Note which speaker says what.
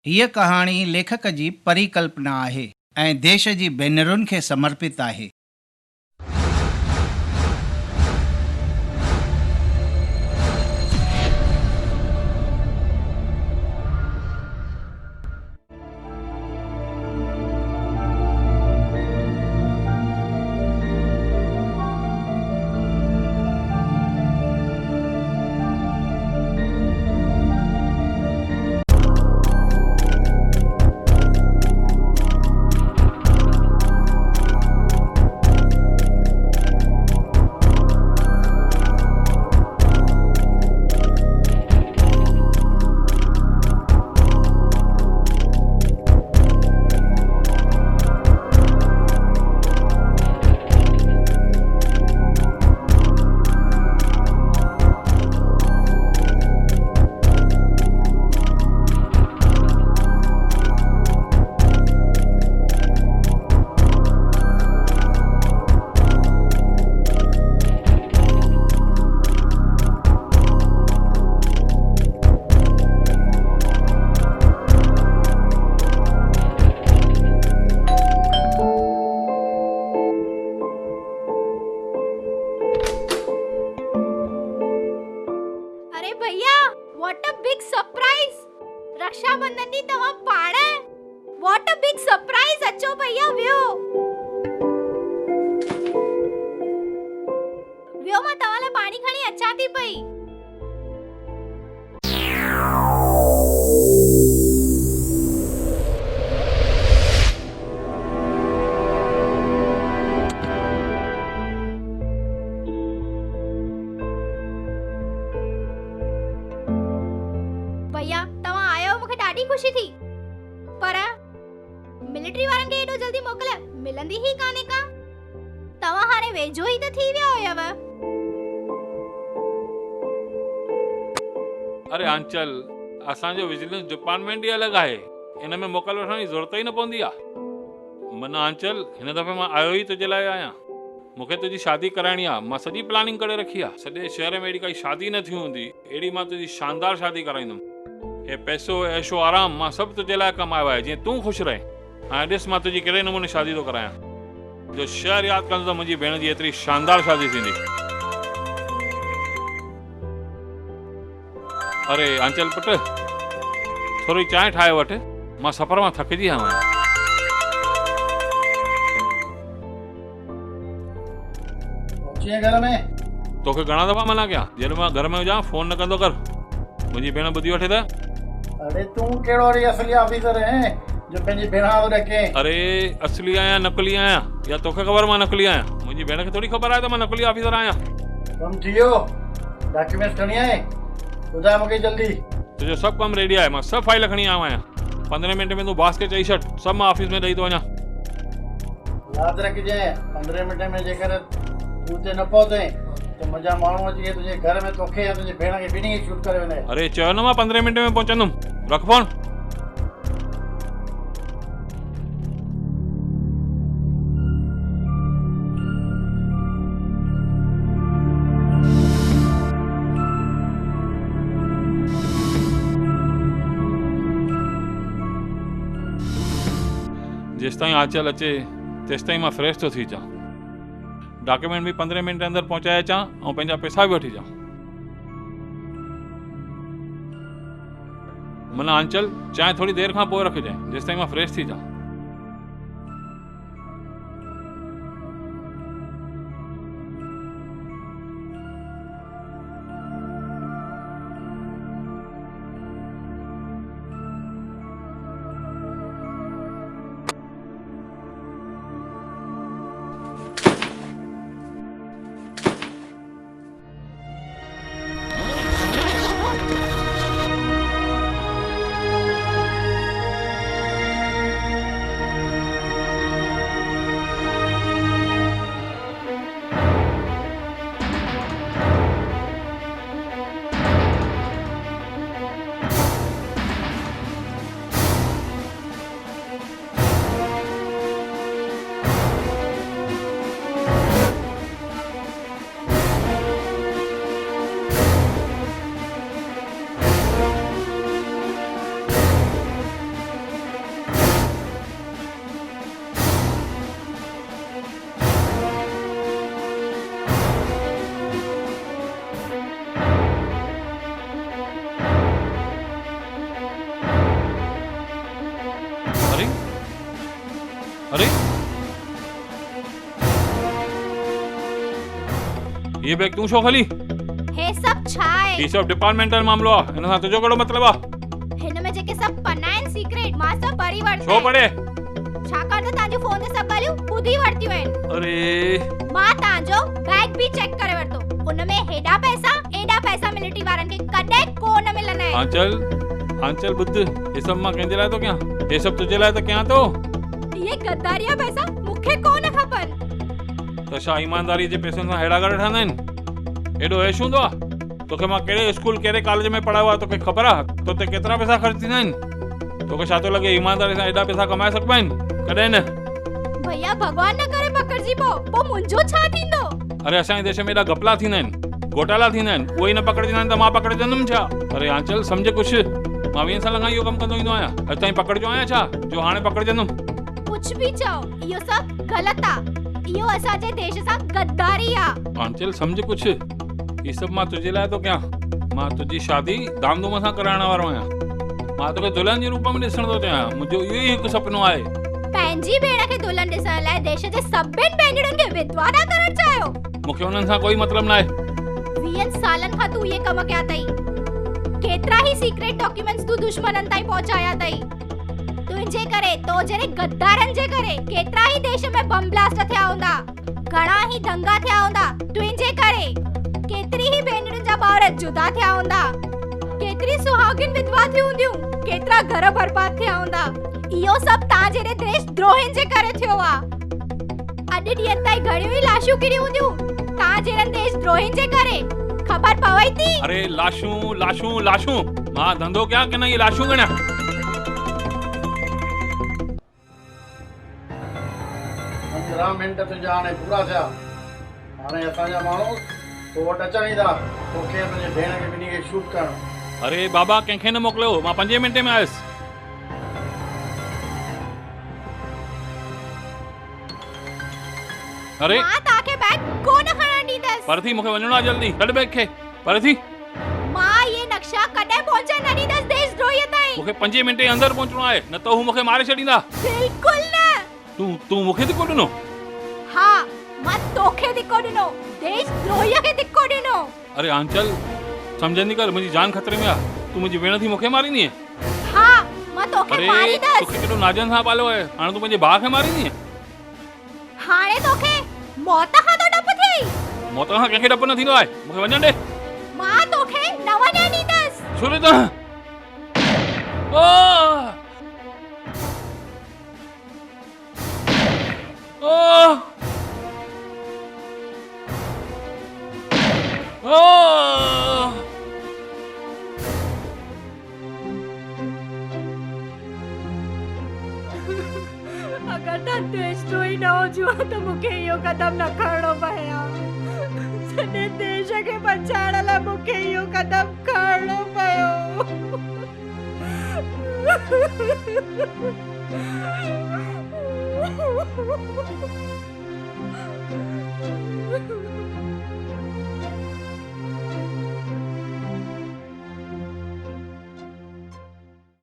Speaker 1: हीअ कहाणी लेखक जी परिकल्पना आहे ऐं देश जी भेनरुनि खे समर्पित आहे।
Speaker 2: अरे भैया, what a big surprise! Raksha Bandhan नी तव्हां पाण व्हाट अ बिग सरप्राइज! अचो भैया वियो वियो मां तव्हां लाइ पाणी खणी अचां थी पई। भैया तव्हां आयो मूंखे ॾाढी ख़ुशी थी, पर मिलिट्री वारनि खे एॾो जल्दी मोकल मिलंदी ही कान्हे का। तव्हां हाणे वेझो ई त थी विया हुयव।
Speaker 3: अरे आंचल, असांजो विजिलेंस डिपार्टमेंट ई अलॻि आहे, इन में मोकल वठण जी ज़रूरत ई न पवंदी आहे। मन आंचल, हिन दफ़े मां आयो ई तुंहिंजे लाइ आहियां। मूंखे तुंहिंजी शादी कराइणी आहे, मां सॼी प्लानिंग करे रखी आहे। सॼे शहर में अहिड़ी काई शादी न थी हूंदी, अहिड़ी मां तुंहिंजी शानदार शादी कराईंदुमि। हे पैसो ऐशो आराम मां सभु तुंहिंजे लाइ कमायो आहे, जीअं तूं ख़ुशि रहे। हाणे ॾिस मां तुंहिंजी कहिड़े नमूने शादी थो करायां। जो शहर यादि कंदो त मुंहिंजी भेण जी एतिरी शानदार शादी थींदी। अरे आंचल पुट, थोरी चांहि ठाहे वठि, मां सफ़र मां थकिजी आहियां।
Speaker 4: घर में
Speaker 3: तोखे घणा दफ़ा मना कयां, जॾहिं मां घर में हुजां फोन न कंदो कर। मुंहिंजी भेण ॿुधी वठे त।
Speaker 4: अरे तूं कहिड़ो असली ऑफिसर है जो पंहिंजी भेण खां रखे?
Speaker 3: अरे असली आहियां नकली आहियां, या तोखे ख़बर मां नकली आहियां? मुंहिंजी भेण खे थोड़ी ख़बर आहे त मां नकली ऑफिसर आहियां।
Speaker 4: कम थी वियो? डॉक्यूमेंट्स खणी आए? ॿुधाए मूंखे जल्दी।
Speaker 3: तुंहिंजो सभु कमु रेडी आहे, मां सभु फाइल खणी आयो आहियां। 15 मिंट में तूं बॉस खे चई छॾ, सभु मां ऑफिस में ॾेई थो वञा।
Speaker 4: यादि रखिजांइ, 15 मिंट में जेकर तूं उते न पहुते त मुंहिंजा माण्हू अची तुंहिंजे घर में तोखे या तुंहिंजी भेण खे ॿिन्ही खे शूट करे वेंदा।
Speaker 3: अरे चयो न मां 15 मिंट में पहुचंदुमि। रख फोन। जेसिताईं आंचल अचे तेसिताईं मां फ्रेश थो थी अचां। डॉक्यूमेंट भी 15 मिनट अंदर पहुंचाए अचां ऐं पंहिंजा पैसा भी वठी अचां। मन आंचल, चांहि थोड़ी देर खां पोइ रखिजांइ, जेसिताईं मां फ्रेश थी अचां। अरे ये बैग तू छो खली?
Speaker 2: हे सब छा आहे?
Speaker 3: ये सब डिपार्टमेंटल मामलो आ, इन सां तुझो कहिड़ो मतलब आ?
Speaker 2: हिन में जेके सब पन्ना आहिनि सीक्रेट मां सब पढ़ी वरिता
Speaker 3: छो पढ़े?
Speaker 2: छाकाणि त तव्हांजो फोन ते सब ॻाल्हियूं ॿुधी वरितियूं आहिनि।
Speaker 3: अरे
Speaker 2: मां तव्हांजो बैग बि चेक करे वरितो, उनमें एॾा पैसा मिलिट्री वारनि खे कॾहिं कोन मिलंदा आहिनि।
Speaker 3: आंचल ॿुध, ये सब मां कंहिंजे लाइ थो कयां? ये सब तुझे लाइ त कयां थो।
Speaker 2: ये गद्दारिया पैसा मूंखे कोन खपनि।
Speaker 3: त छा ईमानदारी जे पैसनि सां हेड़ा गड़ ठहंदा आहिनि? एॾो ऐश हूंदो आ? तोखे मां कहिड़े स्कूल कहिड़े कॉलेज में पढ़ायो आहे तोखे ख़बर आहे? तो ते केतिरा पैसा ख़र्च थींदा आहिनि? तोखे छा थो लॻे ईमानदारी सां एॾा पैसा कमाए सघिबा आहिनि? कॾहिं न।
Speaker 2: भैया भगवान न करे पकड़जी पो मुंहिंजो छा थींदो?
Speaker 3: अरे असांजे देश में एॾा घपला थींदा आहिनि, घोटाला थींदा आहिनि, उहे ई न पकड़जंदा आहिनि त मां पकड़जंदुमि छा? अरे आंचल सम्झ कुझु, मां 20 साल खां इहो कमु कंदो ईंदो आहियां, अॼु ताईं पकड़जो आहियां छा जो हाणे पकड़जंदुमि?
Speaker 2: कुछ भी चओ, इहो सब गलत आ। इहो असांजे देश सां गद्दारी आ।
Speaker 3: आंचल सम्झ कुझु, ये सब मां तुझे लाइ थो कयां। मां तुंहिंजी शादी धामधूम सां कराइण वारो आहियां। मां तोखे दुल्हन जे रूप में ॾिसण थो चाहियां। मुंहिंजो इहो ई हिकु सुपिनो आहे।
Speaker 2: पंहिंजी भेण खे दुल्हन ॾिसण लाइ देश जे सभिनि भेनरुनि खे विधवा था करण चाहियो?
Speaker 3: मूंखे हुननि सां कोई मतिलबु न आहे।
Speaker 2: 20 सालनि खां तूं इहे कम कया अथई। केतिरा ई सीक्रेट डॉक्यूमेंट्स तूं दुश्मननि ताईं पहुचाया अथई। तुंहिंजे करे, तो जहिड़े गद्दारनि जे करे केतिरा ई देश में बम ब्लास्ट थिया हूंदा, घणा ई दंगा थिया हूंदा। तुंहिंजे करे केतिरी ई भेनरुनि जा ॿार जुदा थिया हूंदा, केतिरी सुहागिन विधवा थी हूंदियूं, केतिरा घर बर्बाद थिया हूंदा। इहो सभु तव्हां जहिड़े देशद्रोहिन जे करे थियो आ। अॼु ॾींहं ताईं घणियूं ई लाशूं किरी हूंदियूं तव्हां जहिड़नि देशद्रोहिन जे करे। ख़बर पवई थी?
Speaker 3: अरे लाशूं लाशूं लाशूं, मां धंधो कयां कि न ये लाशूं गणियां?
Speaker 4: 15 मिंट तुंहिंजा हाणे पूरा थिया। हाणे असांजा माण्हू तो वटि अचनि ई था तोखे ऐं तुंहिंजे भेण खे ॿिन्ही खे शूट करणु।
Speaker 3: अरे बाबा कंहिंखे न मोकिलियो, मां 5 मिंटे में आयुसि। अरे
Speaker 2: मां तव्हांखे बैग कोन खणण ॾींदसि।
Speaker 3: पर थी मूंखे वञणो आहे जल्दी, कढ बैग खे पर थी।
Speaker 2: मां ये नक्शा कॾहिं पहुचण न ॾींदसि देशद्रोहीअ ताईं।
Speaker 3: मूंखे 5 मिंटे जे अंदरि पहुचणो आहे, न त हू मूंखे मारे छॾींदा।
Speaker 2: बिल्कुल न।
Speaker 3: तूं मूंखे धिको ॾिनो?
Speaker 2: हा, मां तोखे धिको ॾिनो, देशद्रोहीअ खे धिको ॾिनो।
Speaker 3: अरे आंचल समझंदी कर, मुंहिंजी जान खतरे में आहे। तूं मुंहिंजी भेण थी मूंखे मारींदीअं?
Speaker 2: हा, मां तोखे
Speaker 3: अरे
Speaker 2: मारींदसि।
Speaker 3: तोखे केॾो नाजन सां पालियो आहे, हाणे तूं पंहिंजे भाउ खे मारींदीअं?
Speaker 2: हाणे तोखे मौत खां तो डप थी?
Speaker 3: मौत खां कंहिंखे डप न थींदो आहे, मूंखे वञण ॾे।
Speaker 2: मां तोखे न वञण ॾींदसि।
Speaker 3: छो त ओ ओ ओ
Speaker 2: अगर तव्हां देशद्रोही न हुजो त मूंखे इहो कदम न खणणो पए हा। सॼे देश खे बचाइण लाइ मूंखे इहो कदम खणणो पियो।